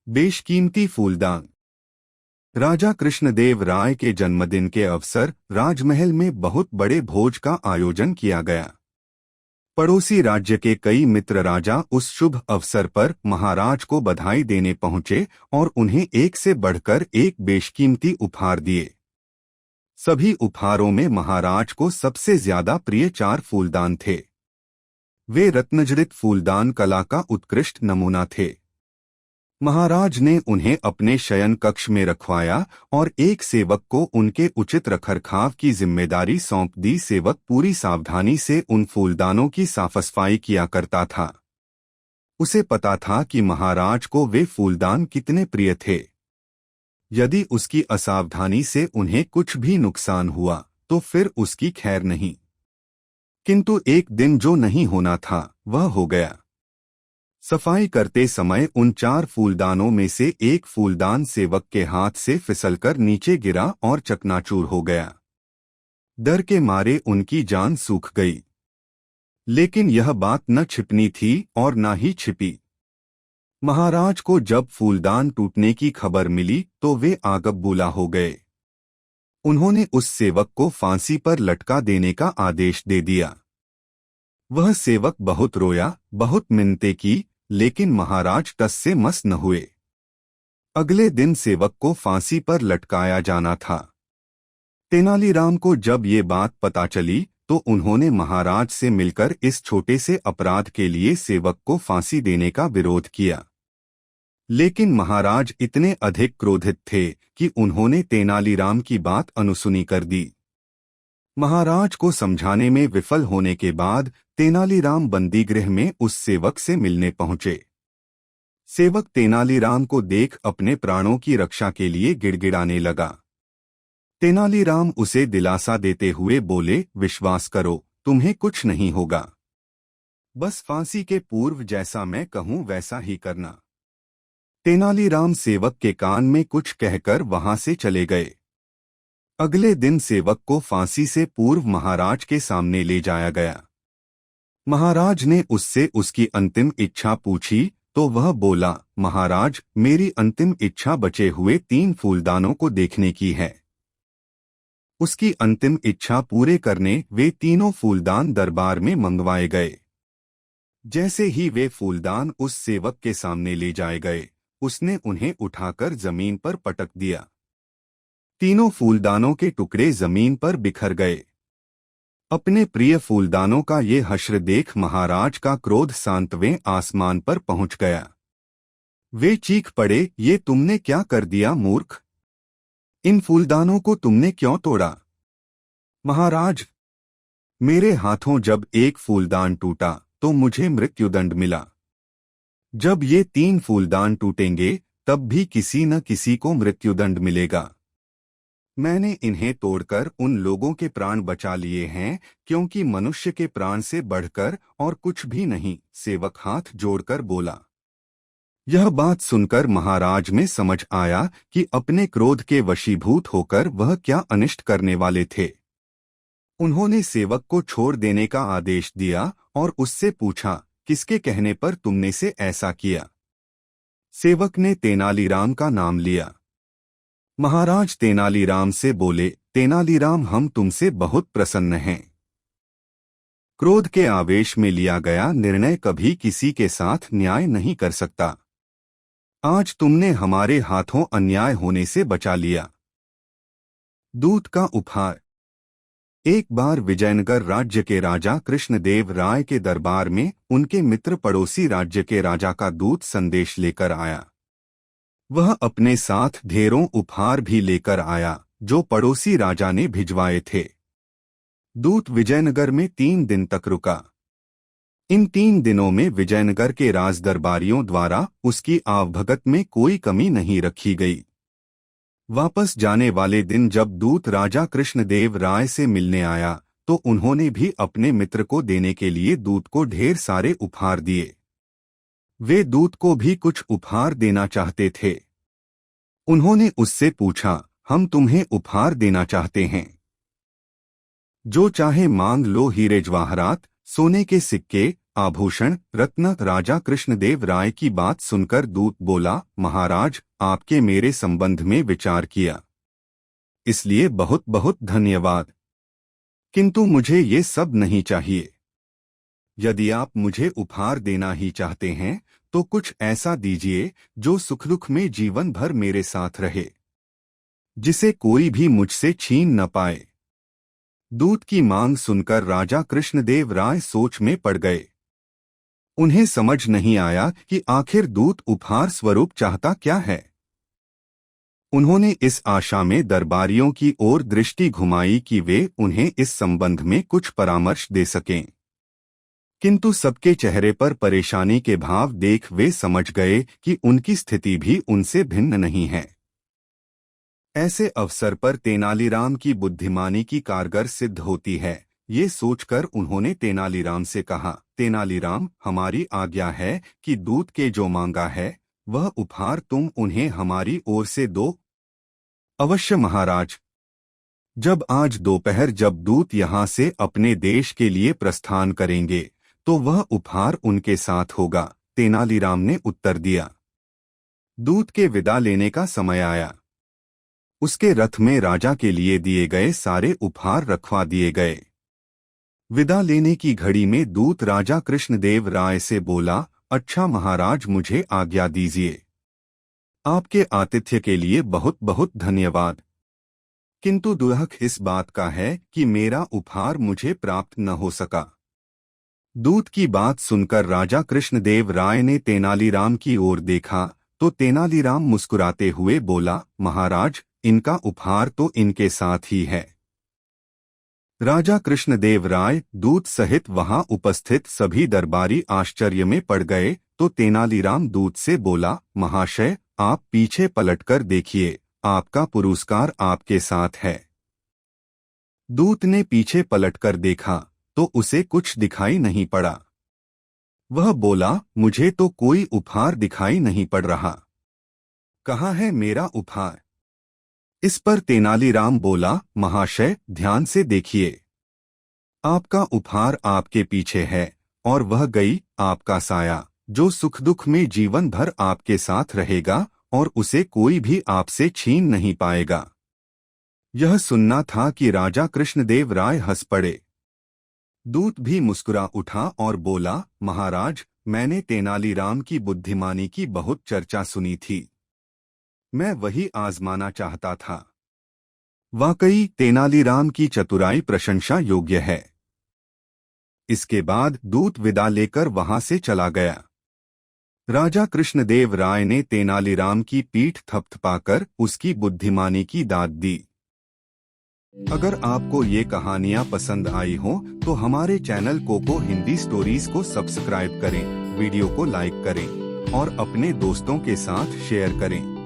बेशकीमती फूलदान। राजा कृष्णदेव राय के जन्मदिन के अवसर राजमहल में बहुत बड़े भोज का आयोजन किया गया। पड़ोसी राज्य के कई मित्र राजा उस शुभ अवसर पर महाराज को बधाई देने पहुंचे और उन्हें एक से बढ़कर एक बेशकीमती उपहार दिए। सभी उपहारों में महाराज को सबसे ज्यादा प्रिय 4 फूलदान थे। वे रत्नजड़ित फूलदान कला का उत्कृष्ट नमूना थे। महाराज ने उन्हें अपने शयन कक्ष में रखवाया और एक सेवक को उनके उचित रखरखाव की जिम्मेदारी सौंप दी। सेवक पूरी सावधानी से उन फूलदानों की साफ-सफाई किया करता था। उसे पता था कि महाराज को वे फूलदान कितने प्रिय थे। यदि उसकी असावधानी से उन्हें कुछ भी नुकसान हुआ तो फिर उसकी खैर नहीं। किंतु एक दिन जो नहीं होना था वह हो गया। सफाई करते समय उन 4 फूलदानों में से एक फूलदान सेवक के हाथ से फिसलकर नीचे गिरा और चकनाचूर हो गया। डर के मारे उनकी जान सूख गई। लेकिन यह बात न छिपनी थी और न ही छिपी। महाराज को जब फूलदान टूटने की खबर मिली तो वे आगबबूला हो गए। उन्होंने उस सेवक को फांसी पर लटका देने का आदेश दे दिया। वह सेवक बहुत रोया, बहुत मिन्नतें की, लेकिन महाराज टस से मस न हुए। अगले दिन सेवक को फांसी पर लटकाया जाना था। तेनालीराम को जब ये बात पता चली तो उन्होंने महाराज से मिलकर इस छोटे से अपराध के लिए सेवक को फांसी देने का विरोध किया। लेकिन महाराज इतने अधिक क्रोधित थे कि उन्होंने तेनालीराम की बात अनसुनी कर दी। महाराज को समझाने में विफल होने के बाद तेनालीराम बंदीगृह में उस सेवक से मिलने पहुंचे। सेवक तेनालीराम को देख अपने प्राणों की रक्षा के लिए गिड़गिड़ाने लगा। तेनालीराम उसे दिलासा देते हुए बोले, विश्वास करो, तुम्हें कुछ नहीं होगा। बस फांसी के पूर्व जैसा मैं कहूं वैसा ही करना। तेनालीराम सेवक के कान में कुछ कहकर वहां से चले गए। अगले दिन सेवक को फांसी से पूर्व महाराज के सामने ले जाया गया। महाराज ने उससे उसकी अंतिम इच्छा पूछी तो वह बोला, महाराज, मेरी अंतिम इच्छा बचे हुए 3 फूलदानों को देखने की है। उसकी अंतिम इच्छा पूरे करने वे तीनों फूलदान दरबार में मंगवाए गए। जैसे ही वे फूलदान उस सेवक के सामने ले जाए गए, उसने उन्हें उठाकर जमीन पर पटक दिया। तीनों फूलदानों के टुकड़े जमीन पर बिखर गए। अपने प्रिय फूलदानों का ये हश्र देख महाराज का क्रोध 7वें आसमान पर पहुंच गया। वे चीख पड़े, ये तुमने क्या कर दिया मूर्ख? इन फूलदानों को तुमने क्यों तोड़ा? महाराज, मेरे हाथों जब एक फूलदान टूटा तो मुझे मृत्युदंड मिला। जब ये 3 फूलदान टूटेंगे तब भी किसी न किसी को मृत्युदंड मिलेगा। मैंने इन्हें तोड़कर उन लोगों के प्राण बचा लिए हैं क्योंकि मनुष्य के प्राण से बढ़कर और कुछ भी नहीं। सेवक हाथ जोड़कर बोला। यह बात सुनकर महाराज में समझ आया कि अपने क्रोध के वशीभूत होकर वह क्या अनिष्ट करने वाले थे। उन्होंने सेवक को छोड़ देने का आदेश दिया और उससे पूछा, किसके कहने पर तुमने से ऐसा किया? सेवक ने तेनालीराम का नाम लिया। महाराज तेनालीराम से बोले, तेनालीराम, हम तुमसे बहुत प्रसन्न हैं। क्रोध के आवेश में लिया गया निर्णय कभी किसी के साथ न्याय नहीं कर सकता। आज तुमने हमारे हाथों अन्याय होने से बचा लिया। दूत का उपहार। एक बार विजयनगर राज्य के राजा कृष्णदेव राय के दरबार में उनके मित्र पड़ोसी राज्य के राजा का दूत संदेश लेकर आया। वह अपने साथ ढेरों उपहार भी लेकर आया जो पड़ोसी राजा ने भिजवाए थे। दूत विजयनगर में 3 दिन तक रुका। इन 3 दिनों में विजयनगर के राजदरबारियों द्वारा उसकी आवभगत में कोई कमी नहीं रखी गई। वापस जाने वाले दिन जब दूत राजा कृष्णदेव राय से मिलने आया तो उन्होंने भी अपने मित्र को देने के लिए दूत को ढेर सारे उपहार दिए। वे दूत को भी कुछ उपहार देना चाहते थे। उन्होंने उससे पूछा, हम तुम्हें उपहार देना चाहते हैं, जो चाहे मांग लो, हीरे जवाहरात, सोने के सिक्के, आभूषण, रत्न। राजा कृष्णदेव राय की बात सुनकर दूत बोला, महाराज, आपके मेरे संबंध में विचार किया, इसलिए बहुत बहुत धन्यवाद। किंतु मुझे ये सब नहीं चाहिए। यदि आप मुझे उपहार देना ही चाहते हैं तो कुछ ऐसा दीजिए जो सुख दुख में जीवन भर मेरे साथ रहे, जिसे कोई भी मुझसे छीन न पाए। दूत की मांग सुनकर राजा कृष्णदेव राय सोच में पड़ गए। उन्हें समझ नहीं आया कि आखिर दूत उपहार स्वरूप चाहता क्या है। उन्होंने इस आशा में दरबारियों की ओर दृष्टि घुमाई कि वे उन्हें इस संबंध में कुछ परामर्श दे सकें, किंतु सबके चेहरे पर परेशानी के भाव देख वे समझ गए कि उनकी स्थिति भी उनसे भिन्न नहीं है। ऐसे अवसर पर तेनालीराम की बुद्धिमानी की कारगर सिद्ध होती है। ये सोचकर उन्होंने तेनालीराम से कहा, तेनालीराम, हमारी आज्ञा है कि दूत के जो मांगा है वह उपहार तुम उन्हें हमारी ओर से दो। अवश्य महाराज। जब आज दोपहर जब दूत यहाँ से अपने देश के लिए प्रस्थान करेंगे तो वह उपहार उनके साथ होगा, तेनालीराम ने उत्तर दिया। दूत के विदा लेने का समय आया। उसके रथ में राजा के लिए दिए गए सारे उपहार रखवा दिए गए। विदा लेने की घड़ी में दूत राजा कृष्णदेव राय से बोला, अच्छा महाराज, मुझे आज्ञा दीजिए। आपके आतिथ्य के लिए बहुत बहुत धन्यवाद, किंतु दुख इस बात का है कि मेरा उपहार मुझे प्राप्त न हो सका। दूत की बात सुनकर राजा कृष्णदेव राय ने तेनालीराम की ओर देखा तो तेनालीराम मुस्कुराते हुए बोला, महाराज, इनका उपहार तो इनके साथ ही है। राजा कृष्णदेव राय, दूत सहित वहां उपस्थित सभी दरबारी आश्चर्य में पड़ गए तो तेनालीराम दूत से बोला, महाशय, आप पीछे पलटकर देखिए, आपका पुरस्कार आपके साथ है। दूत ने पीछे पलटकर देखा तो उसे कुछ दिखाई नहीं पड़ा। वह बोला, मुझे तो कोई उपहार दिखाई नहीं पड़ रहा। कहाँ है मेरा उपहार? इस पर तेनालीराम बोला, महाशय, ध्यान से देखिए, आपका उपहार आपके पीछे है और वह गई आपका साया, जो सुख दुख में जीवन भर आपके साथ रहेगा और उसे कोई भी आपसे छीन नहीं पाएगा। यह सुनना था कि राजा कृष्णदेव राय हंस पड़े। दूत भी मुस्कुरा उठा और बोला, महाराज, मैंने तेनालीराम की बुद्धिमानी की बहुत चर्चा सुनी थी, मैं वही आजमाना चाहता था। वाकई तेनालीराम की चतुराई प्रशंसा योग्य है। इसके बाद दूत विदा लेकर वहां से चला गया। राजा कृष्णदेव राय ने तेनालीराम की पीठ थपथपाकर उसकी बुद्धिमानी की दाद दी। अगर आपको ये कहानियाँ पसंद आई हो तो हमारे चैनल कोको हिंदी स्टोरीज को सब्सक्राइब करें, वीडियो को लाइक करें और अपने दोस्तों के साथ शेयर करें।